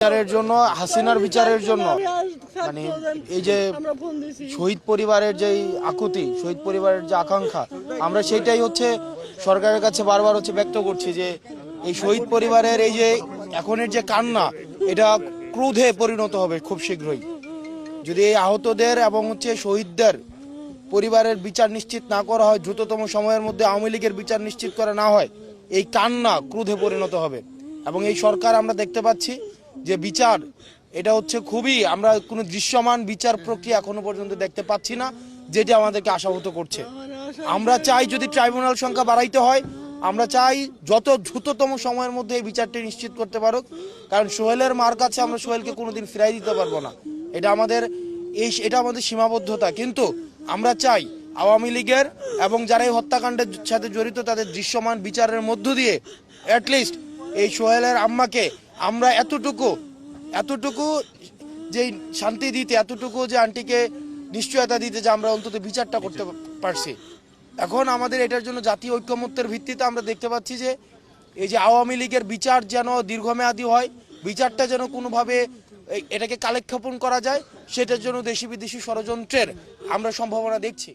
বিচারের জন্য হাসিনার বিচারের জন্য মানে এই যে শহীদ পরিবারের যে আকুতি, শহীদ পরিবারের যে আকাঙ্ক্ষা, আমরা সেটাই হচ্ছে সরকারের কাছে বারবার হচ্ছে ব্যক্ত করছি যে এই শহীদ পরিবারের এই যে এখনের যে কান্না, এটা ক্রোধে পরিণত হবে খুব শীঘ্রই। যদি এই আহতদের এবং হচ্ছে শহীদদের পরিবারের বিচার নিশ্চিত না করা হয়, দ্রুততম সময়ের মধ্যে আওয়ামী লীগের বিচার নিশ্চিত করা না হয়, এই কান্না ক্রোধে পরিণত হবে। এবং এই সরকার আমরা দেখতে পাচ্ছি যে বিচার, এটা হচ্ছে খুবই, আমরা কোনো দৃশ্যমান বিচার প্রক্রিয়া এখনো পর্যন্ত দেখতে পাচ্ছি না, যেটা আমাদেরকে আশাহত করছে। আমরা চাই যদি ট্রাইব্যুনাল সংখ্যা বাড়াইতে হয়, আমরা চাই যত দ্রুততম সময়ের মধ্যে এই বিচারটি নিশ্চিত করতে পারুক। কারণ সোহেলের মার কাছে আমরা সোহেলকে কোনোদিন ফিরাই দিতে পারবো না, এটা আমাদের সীমাবদ্ধতা। কিন্তু আমরা চাই আওয়ামী লীগের এবং যারা এই হত্যাকাণ্ডের সাথে জড়িত তাদের দৃশ্যমান বিচারের মধ্য দিয়ে অ্যাটলিস্ট এই সোহেলের আম্মাকে আমরা এতটুকু যে শান্তি দিতে, এতটুকু যে আন্টিকে নিশ্চয়তা দিতে যে আমরা অন্তত বিচারটা করতে পারছি। এখন আমাদের এটার জন্য জাতীয় ঐক্যমত্যের ভিত্তিতে আমরা দেখতে পাচ্ছি যে এই যে আওয়ামী লীগের বিচার যেন দীর্ঘমেয়াদী হয়, বিচারটা যেন কোনোভাবে এটাকে কালেক্ষেপণ করা যায়, সেটার জন্য দেশি বিদেশি ষড়যন্ত্রের আমরা সম্ভাবনা দেখছি।